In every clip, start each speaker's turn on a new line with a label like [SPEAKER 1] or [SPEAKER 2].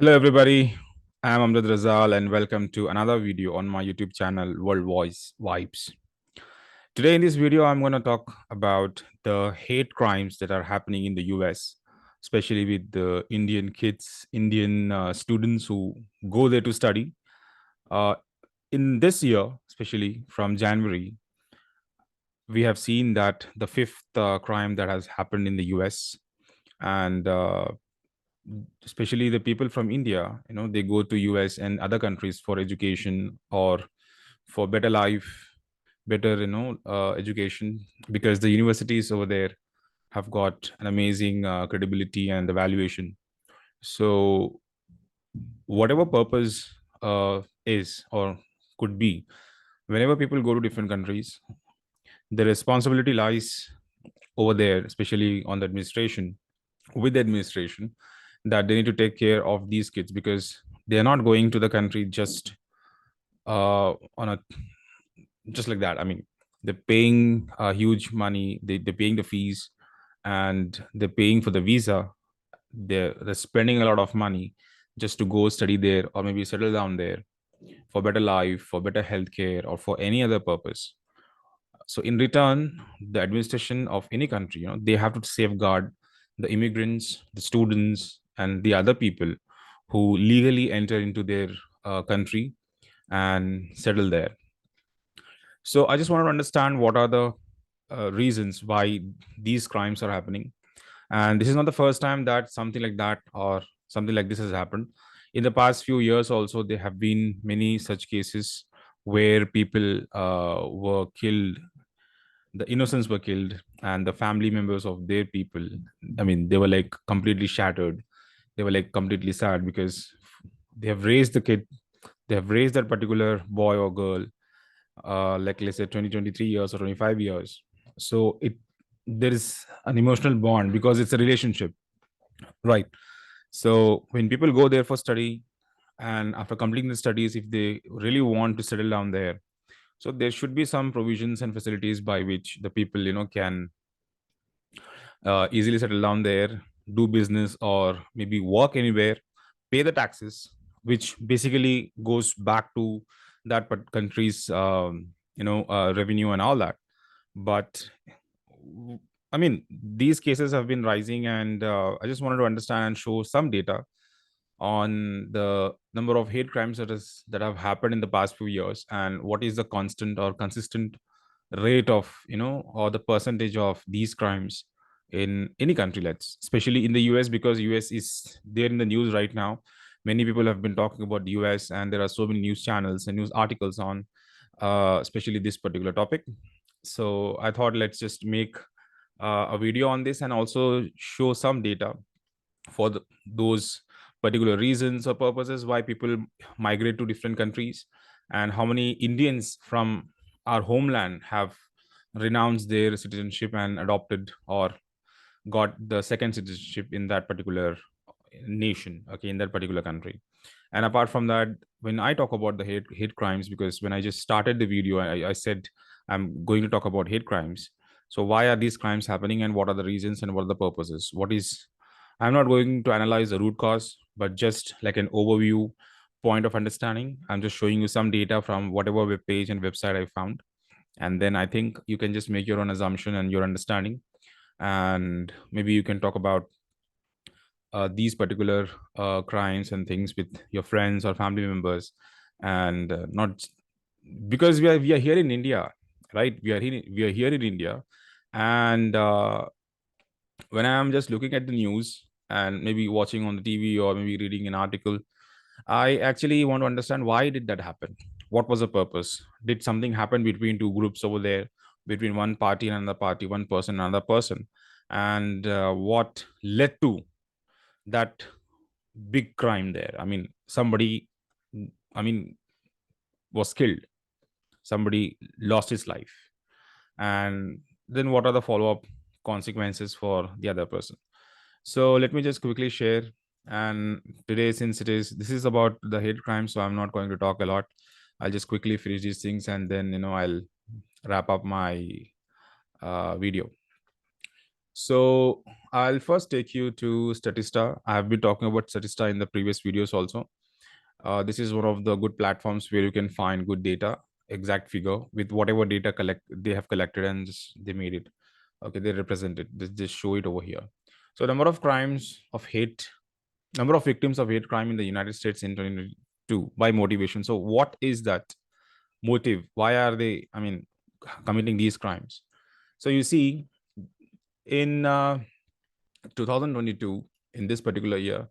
[SPEAKER 1] Hello, everybody. I'm Amjad Razal, and welcome to another video on my YouTube channel, World Voice Vibes. Today, in this video, I'm going to talk about the hate crimes that are happening in the US, especially with the Indian kids, Indian students who go there to study. Uh, in this year, especially from January, we have seen that the fifth crime that has happened in the US, and especially the people from India, they go to US and other countries for education or for better life, better education, because the universities over there have got an amazing credibility and evaluation. So whatever purpose is or could be, whenever people go to different countries, the responsibility lies over there, especially on the administration, with the administration, that they need to take care of these kids, because they are not going to the country just on a just like that. I mean, they're paying huge money, they're paying the fees, and they're paying for the visa. They're spending a lot of money just to go study there or maybe settle down there for better life, for better healthcare, or for any other purpose. So in return, the administration of any country, they have to safeguard the immigrants, the students, and the other people who legally enter into their country and settle there. So I just want to understand what are the reasons why these crimes are happening. And this is not the first time that something like that or something like this has happened. In the past few years also, there have been many such cases where people were killed, the innocents were killed, and the family members of their people, I mean, they were like completely shattered. They were like completely sad because they have raised the kid, they have raised that particular boy or girl, like let's say 20, 23 years or 25 years. So it there is an emotional bond because it's a relationship, right? So when people go there for study, and after completing the studies, if they really want to settle down there, so there should be some provisions and facilities by which the people can easily settle down there, do business, or maybe work anywhere, pay the taxes, which basically goes back to that country's revenue and all that. But I mean, these cases have been rising, and I just wanted to understand and show some data on the number of hate crimes that have happened in the past few years, and what is the constant or consistent rate of or the percentage of these crimes in any country, let's especially in the US, because US is there in the news right now. Many people have been talking about the US, and there are so many news channels and news articles on especially this particular topic. So I thought let's just make a video on this and also show some data for those particular reasons or purposes why people migrate to different countries, and how many Indians from our homeland have renounced their citizenship and adopted or got the second citizenship in that particular nation, okay, in that particular country. And apart from that, when I talk about the hate crimes, because when I just started the video, I said I'm going to talk about hate crimes. So why are these crimes happening, and what are the reasons, and what are the purposes? What is I'm not going to analyze the root cause, but just like an overview point of understanding. I'm just showing you some data from whatever web page and website I found. And then I think you can just make your own assumption and your understanding. And maybe you can talk about these particular crimes and things with your friends or family members, and not because we are here in India, right? We are here in India, and when I'm just looking at the news and maybe watching on the TV or maybe reading an article, I actually want to understand why did that happen? What was the purpose? Did something happen between two groups over there, between one party and another party, one person and another person? And what led to that big crime there? I mean, somebody, I mean, was killed, somebody lost his life. And then what are the follow-up consequences for the other person? So let me just quickly share. And today, since this is about the hate crime, so I'm not going to talk a lot. I'll just quickly finish these things, and then I'll wrap up my video. So I'll first take you to Statista. I have been talking about Statista in the previous videos also. This is one of the good platforms where you can find good data, exact figure with whatever data collect they have collected, and just they made it. Okay, they represent it. They just show it over here. So number of crimes of hate, number of victims of hate crime in the United States in 2022 by motivation. So what is that motive? Why are they, I mean, committing these crimes? So you see, in 2022, in this particular year,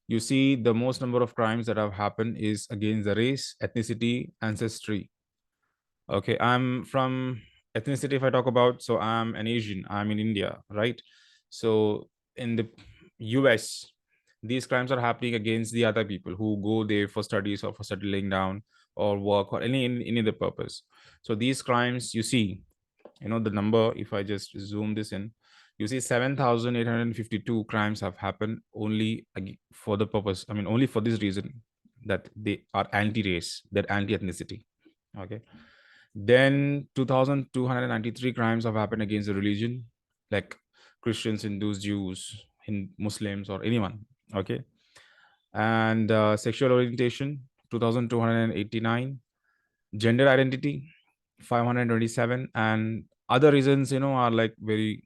[SPEAKER 1] you see the most number of crimes that have happened is against the race, ethnicity, ancestry. Okay, I'm from ethnicity. If I talk about, so I'm an Asian. I'm in India, right? So in the US, these crimes are happening against the other people who go there for studies or for settling down or work or any other purpose. So these crimes, you see, the number, if I just zoom this in, you see 7,852 crimes have happened only for the purpose, I mean, only for this reason, that they are anti-race, that anti-ethnicity. Okay, then 2,293 crimes have happened against the religion, like Christians, Hindus, Jews, Muslims, or anyone. Okay, and sexual orientation, 2,289, gender identity, 527, and other reasons, are like very,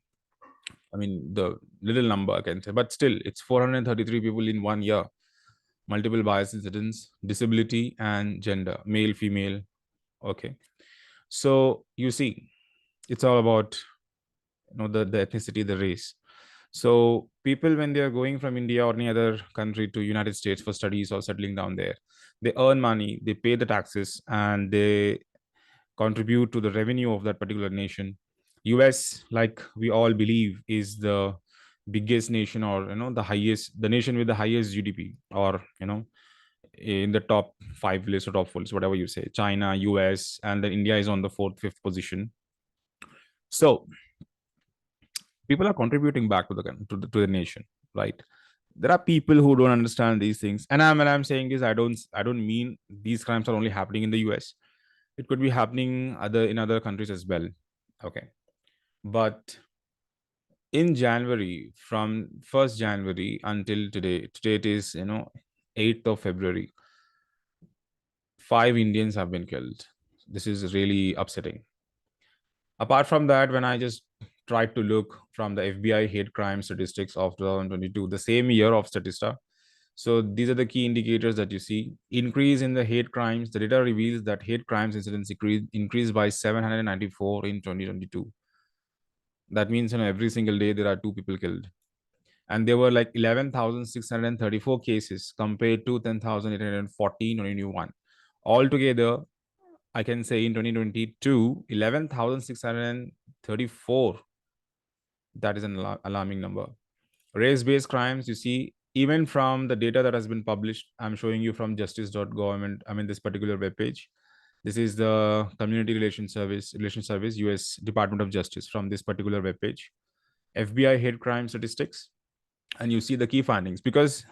[SPEAKER 1] I mean, the little number I can say, but still, it's 433 people in 1 year. Multiple bias incidents, disability, and gender, male, female. Okay, so you see, it's all about the ethnicity, the race. So people, when they are going from India or any other country to United States for studies or settling down there, they earn money, they pay the taxes, and they contribute to the revenue of that particular nation. US, like we all believe, is the biggest nation, or the nation with the highest GDP, or in the top 5 list or top 4 list, whatever you say. China, US, and then India is on the fourth, fifth position. So people are contributing back to the nation, right? There are people who don't understand these things, and I'm saying this, I don't mean these crimes are only happening in the US. It could be happening in other countries as well. Okay, but in January, from 1st January until today it is 8th of February, 5 Indians have been killed. This is really upsetting. Apart from that, when I just tried to look from the FBI hate crime statistics of 2022, the same year of Statista, so these are the key indicators that you see. Increase in the hate crimes. The data reveals that hate crimes incidents increased by 794 in 2022. That means every single day there are 2 people killed. And there were like 11,634 cases compared to 10,840 in 2021. Altogether, I can say in 2022, 11,634. That is an alarming number. Race-based crimes, you see, even from the data that has been published, I'm showing you from justice.government, I mean, this particular web page. This is the Community Relations Service, US Department of Justice, from this particular web page. FBI hate crime statistics, and you see the key findings, because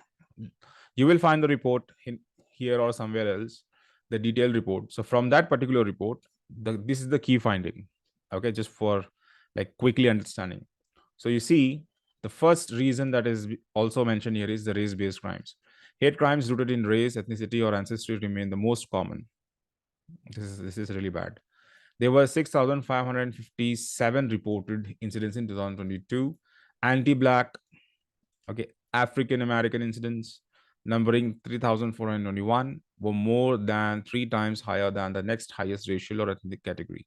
[SPEAKER 1] you will find the report here or somewhere else, the detailed report. So from that particular report, this is the key finding. Okay, just for like quickly understanding. So you see, the first reason that is also mentioned here is the race-based crimes. Hate crimes rooted in race, ethnicity, or ancestry remain the most common. This is really bad. There were 6,557 reported incidents in 2022. Anti-Black, okay, African American incidents, numbering 3,421, were more than 3 times higher than the next highest racial or ethnic category.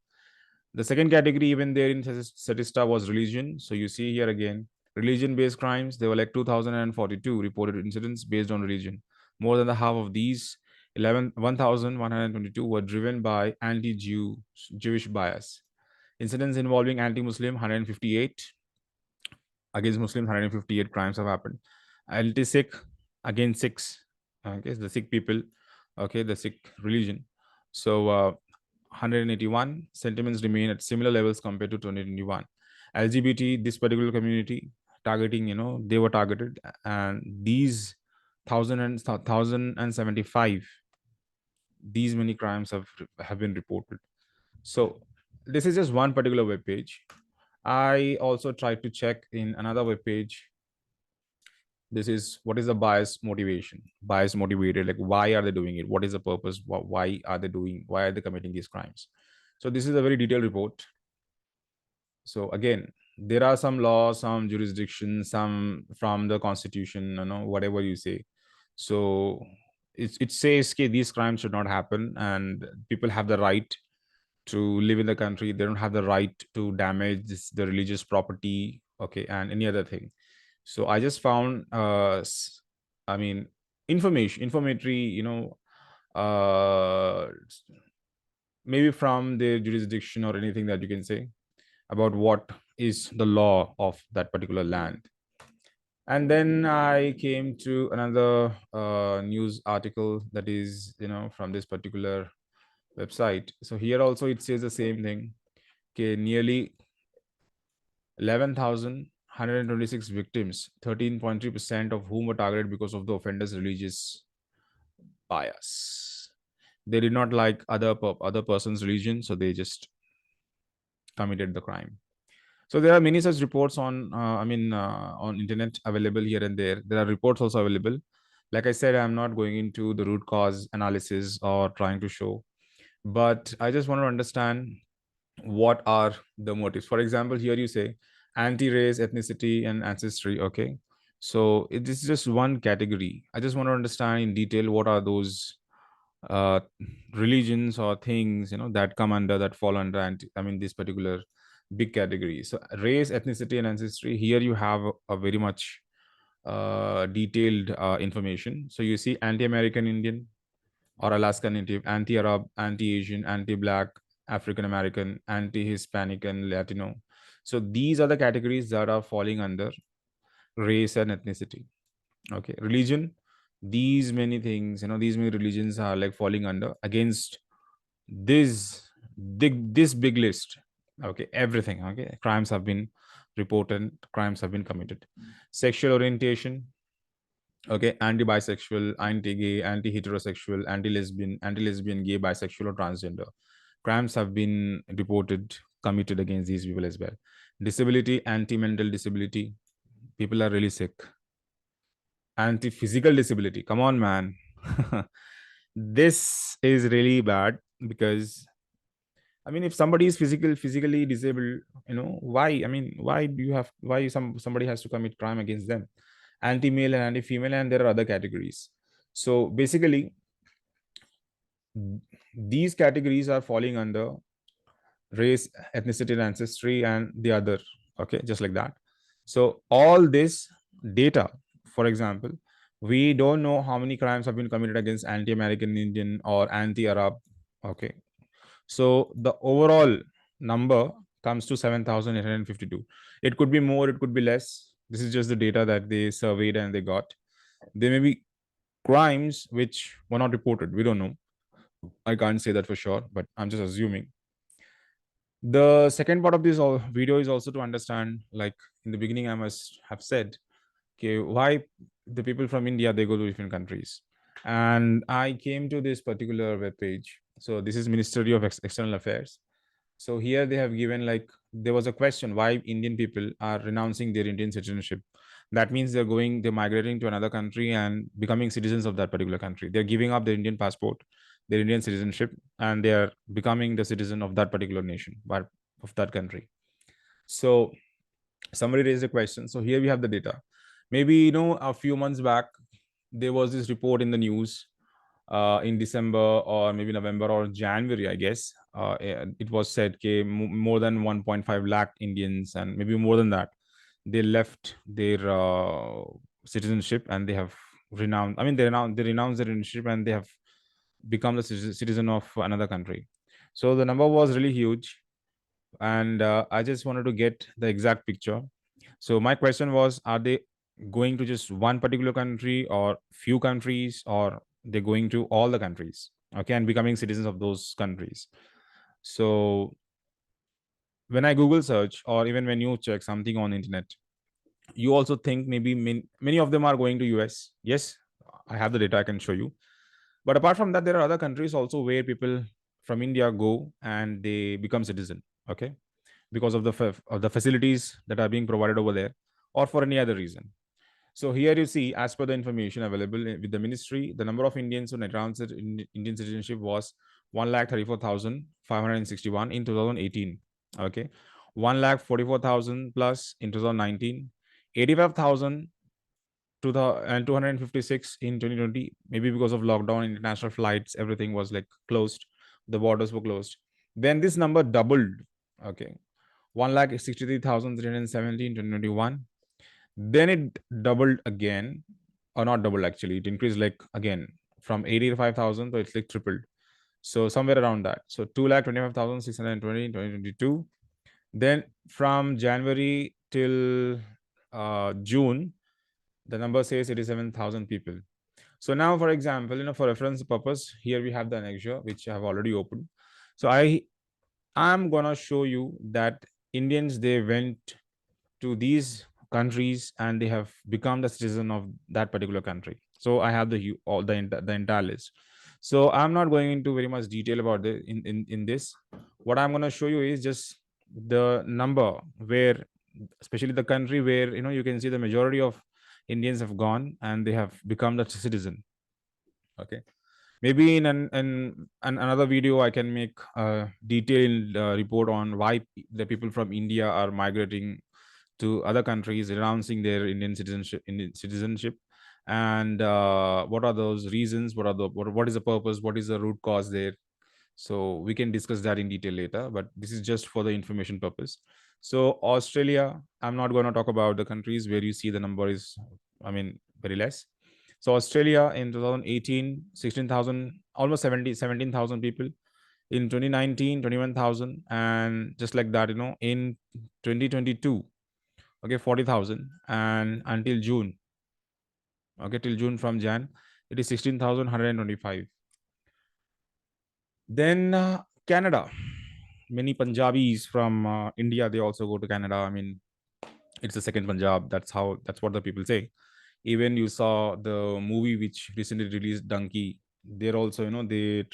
[SPEAKER 1] The second category, even there in Statista, was religion. So you see here again, religion-based crimes. There were like 2,042 reported incidents based on religion. More than the half of these, 1,122, were driven by Jewish bias. Incidents involving anti-Muslim, 158. Against Muslims, 158 crimes have happened. Anti-Sikh, again 6. Okay, the Sikh people, okay, the Sikh religion. So 181 sentiments remain at similar levels compared to 2021. LGBT, this particular community, targeting, they were targeted, and these 1,075, these many crimes have been reported. So this is just one particular web page. I also tried to check in another web page. This is what is the bias motivation, bias motivated, like why are they doing it, what is the purpose, why are they doing, why are they committing these crimes. So this is a very detailed report. So again, there are some laws, some jurisdictions, some from the constitution, whatever you say. So it says okay, these crimes should not happen, and people have the right to live in the country. They don't have the right to damage the religious property, okay, and any other thing. So I just found I mean informatory, uh maybe from their jurisdiction or anything that you can say about what is the law of that particular land. And then I came to another news article that is, from this particular website. So here also it says the same thing. Okay, nearly 11,126 victims, 13.3% of whom were targeted because of the offender's religious bias. They did not like other person's religion, so they just committed the crime. So there are many such reports on, on internet available here and there. There are reports also available. Like I said, I'm not going into the root cause analysis or trying to show, but I just want to understand what are the motives. For example, here you say anti-race, ethnicity, and ancestry. Okay, so it is just one category. I just want to understand in detail what are those uh religions or things that come under, that fall under this particular big category. So race, ethnicity, and ancestry, here you have a very much detailed information. So you see anti-American Indian or Alaska Native, anti-Arab, anti-Asian, anti-Black, African American, anti-Hispanic, and Latino. So these are the categories that are falling under race and ethnicity. Okay, religion, these many things, these many religions are like falling under against this big list. Okay, everything. Okay, crimes have been reported, crimes have been committed. Sexual orientation, okay, anti-bisexual, anti-gay, anti-heterosexual, anti-lesbian, gay, bisexual, or transgender. Crimes have been reported, committed against these people as well. Disability, anti-mental disability. People are really sick. Anti-physical disability. Come on, man. This is really bad because if somebody is physically disabled, why? Why do you have? Why somebody has to commit crime against them? Anti-male and anti-female, and there are other categories. So basically, these categories are falling under race, ethnicity, and ancestry, and the other. Okay, just like that. So all this data, for example, we don't know how many crimes have been committed against anti-American Indian or anti-Arab. Okay, so the overall number comes to 7,852. It could be more, it could be less. This is just the data that they surveyed and they got. There may be crimes which were not reported. We don't know. I can't say that for sure, but I'm just assuming. The second part of this video is also to understand, like in the beginning, I must have said, okay, why the people from India, they go to different countries. And I came to this particular web page. So this is Ministry of External Affairs. So here they have given, like, there was a question why Indian people are renouncing their Indian citizenship. That means they're migrating to another country and becoming citizens of that particular country. They're giving up their Indian passport, their Indian citizenship, and they are becoming the citizen of that particular nation, but of that country. So somebody raised a question. So here we have the data. Maybe, a few months back, there was this report in the news in December or maybe November or January, I guess. It was said that more than 1.5 lakh Indians, and maybe more than that, they left their citizenship and they have renounced. They renounced their citizenship and they have become the citizen of another country. So the number was really huge, and I just wanted to get the exact picture. So my question was, are they going to just one particular country or few countries, or they're going to all the countries, okay, and becoming citizens of those countries? So when I Google search, or even when you check something on internet, you also think maybe many of them are going to US. Yes, I have the data, I can show you. But apart from that, there are other countries also where people from India go and they become citizen. Okay, because of the facilities that are being provided over there, or for any other reason. So here you see, as per the information available with the ministry, the number of Indians who announced Indian citizenship was 1,34,561 in 2018. Okay, 1,44,000 plus in 2019, 85,000 and 256 in 2020. Maybe because of lockdown, international flights, everything was like closed, the borders were closed. Then this number doubled. Okay, 1,63,370 in 2021. Then it doubled again, or not doubled actually, it increased like again from 85,000, so it's like tripled. So somewhere around that. So 2,25,620 in 2022. Then from January till June, the number says 87,000 people. So now, for example, for reference purpose, here we have the annexure which I have already opened. So I'm gonna show you that Indians, they went to these countries and they have become the citizen of that particular country. So I have all the entire list. So I'm not going into very much detail about the in this. What I'm going to show you is just the number where, especially the country where you can see the majority of Indians have gone and they have become the citizen. Okay, maybe in another video I can make a detailed report on why the people from India are migrating to other countries, renouncing their Indian citizenship, and what are those reasons? What is the purpose? What is the root cause there? So we can discuss that in detail later. But this is just for the information purpose. So Australia, I'm not going to talk about the countries where you see the number is, very less. So Australia in 2018, 16,000, almost 17,000 people. In 2019, 21,000, and just like that, in 2022, okay, 40,000, and until June, okay, till June, from Jan, it is 16,125. Then Canada, many Punjabis from India, they also go to Canada. It's the second Punjab. That's what the people say. Even you saw the movie which recently released, Donkey. They're also, they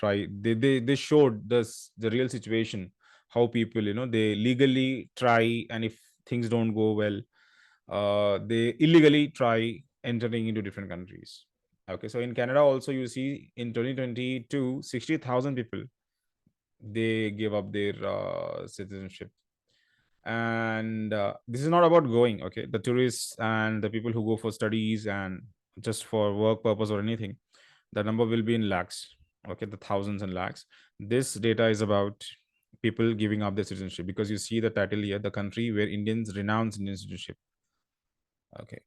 [SPEAKER 1] showed the real situation, how people, they legally try, and if things don't go well, they illegally try entering into different countries. Okay, so in Canada also, you see, in 2022, 60,000 people, they gave up their citizenship. And this is not about going, okay, the tourists and the people who go for studies and just for work purpose or anything, the number will be in lakhs. Okay, the thousands and lakhs. This data is about people giving up their citizenship, because you see the title here, the country where Indians renounce Indian citizenship. Okay,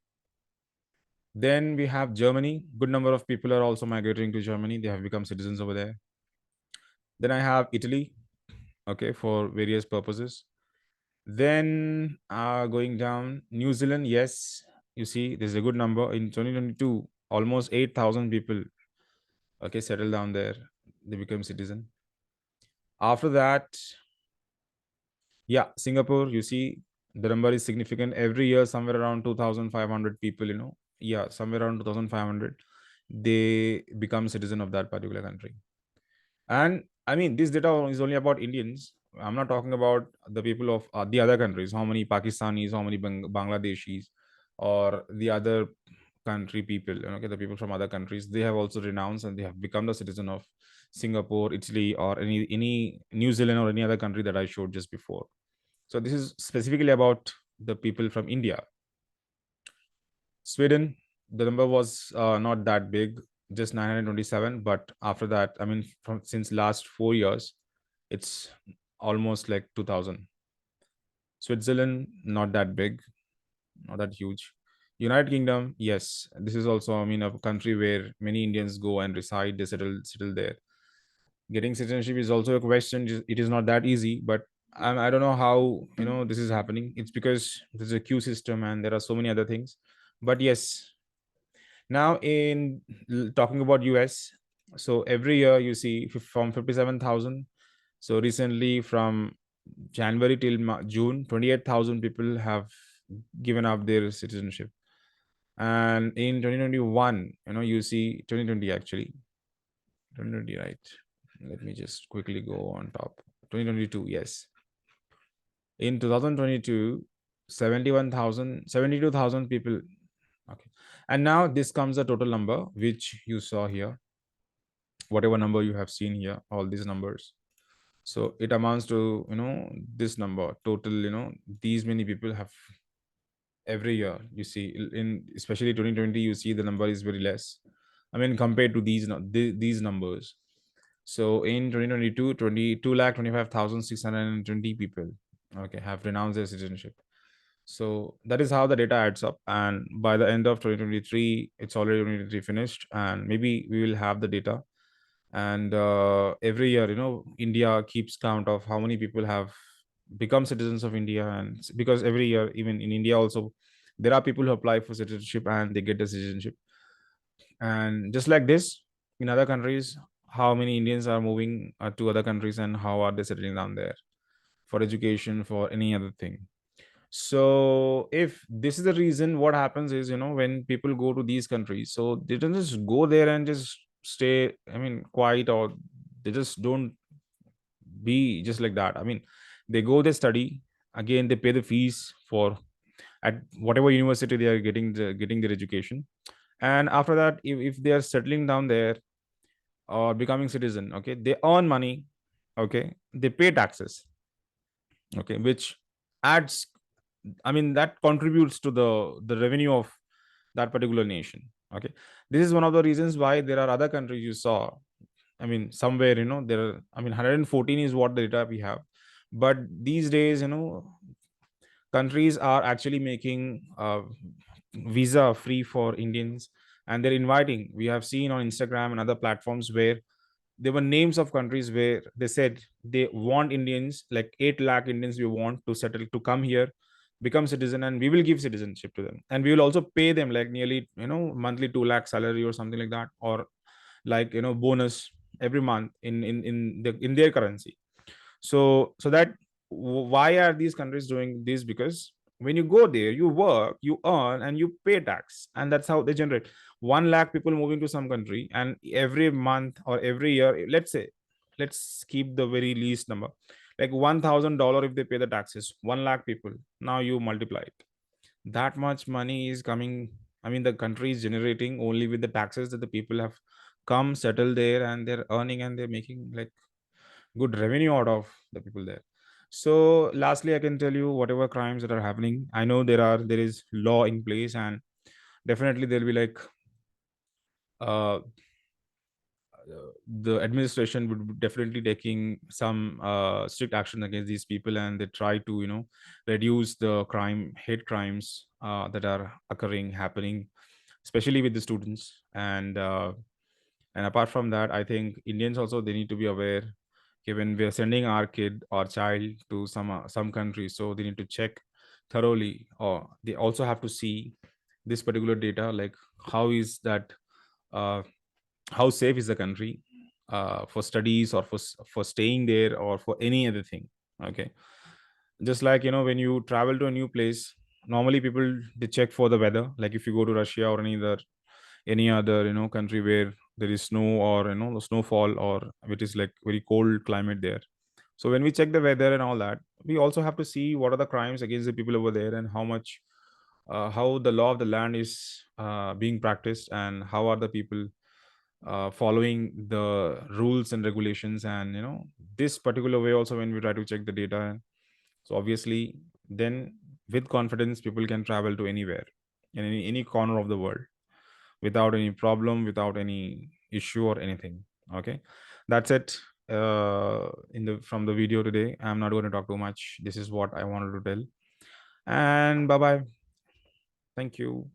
[SPEAKER 1] then we have Germany. Good number of people are also migrating to Germany. They have become citizens over there. Then I have Italy, okay, for various purposes. Then going down, New Zealand, yes, you see, there's a good number. In 2022, almost 8,000 people, okay, settled down there. They become citizen. After that, yeah, Singapore, you see, the number is significant. Every year, somewhere around 2,500 people, yeah, somewhere around 2,500, they become citizen of that particular country. And this data is only about Indians. I'm not talking about the people of the other countries. How many Pakistanis, how many Bangladeshis, or the other country people, okay, the people from other countries, they have also renounced and they have become the citizen of Singapore, Italy, or any New Zealand, or any other country that I showed just before. So this is specifically about the people from India. Sweden, the number was not that big, just 927. But after that, from since last 4 years, it's almost like 2,000. Switzerland, not that big, not that huge. United Kingdom, yes, this is also, a country where many Indians go and reside. They settle there. Getting citizenship is also a question. It is not that easy, but I don't know how this is happening. It's because there's a queue system and there are so many other things. But yes, now in talking about US, so every year you see from 57,000. So recently, from January till June, 28,000 people have given up their citizenship. And in 2021, you see 2020 actually, 2020, right? Let me just quickly go on top. 2022, yes. In 2022, 72,000 people. Okay. And now this comes the total number which you saw here, whatever number you have seen here, all these numbers. So it amounts to, this number total, these many people have every year. You see, in especially 2020, you see the number is very less. I mean, compared to these numbers. So in 2022, 22,25,620 people, okay, have renounced their citizenship. So that is how the data adds up. And by the end of 2023, it's already 2023 finished, and maybe we will have the data. And every year, India keeps count of how many people have become citizens of India. And because every year, even in India also, there are people who apply for citizenship and they get the citizenship. And just like this, in other countries, how many Indians are moving to other countries, and how are they settling down there for education, for any other thing. So if this is the reason, what happens is, when people go to these countries, so they don't just go there and just stay, I mean, quiet, or they just don't be just like that. I mean, they go, they study, again they pay the fees for at whatever university they are getting their education. And after that, if they are settling down there or becoming citizen, okay, they earn money, okay, they pay taxes, okay, which adds, I mean, that contributes to the revenue of that particular nation. Okay, this is one of the reasons why there are other countries you saw. I mean, somewhere, there are, I mean, 114 is what the data we have. But these days, countries are actually making visa free for Indians, and they're inviting. We have seen on Instagram and other platforms where there were names of countries where they said they want Indians, like 8 lakh Indians we want to settle, to come here, become citizen, and we will give citizenship to them, and we will also pay them like nearly, monthly 2 lakh salary or something like that, or like, bonus every month in their currency. So that, why are these countries doing this? Because when you go there, you work, you earn, and you pay tax, and that's how they generate 1 lakh people moving to some country. And every month or every year, let's say, let's keep the very least number, like $1,000, if they pay the taxes, 1 lakh people, now you multiply it, that much money is coming. I mean, the country is generating only with the taxes that the people have come settle there, and they're earning, and they're making like good revenue out of the people there. So lastly, I can tell you, whatever crimes that are happening, I know there is law in place, and definitely there'll be like uh the administration would be definitely taking some strict action against these people, and they try to, reduce the hate crimes that are happening, especially with the students. And apart from that, I think Indians also, they need to be aware, given we are sending our kid or child to some country, so they need to check thoroughly, or they also have to see this particular data, like how is that, uh, how safe is the country for studies, or for staying there, or for any other thing. Okay, just like, when you travel to a new place, normally people, they check for the weather, like if you go to Russia or any other country where there is snow, or the snowfall, or which is like very cold climate there. So when we check the weather and all that, we also have to see what are the crimes against the people over there, and how the law of the land is being practiced, and how are the people following the rules and regulations. And this particular way also, when we try to check the data, so obviously, then with confidence, people can travel to anywhere, in any corner of the world, without any problem, without any issue or anything. Okay, that's it. In the From the video today, I'm not going to talk too much. This is what I wanted to tell. And bye bye. Thank you.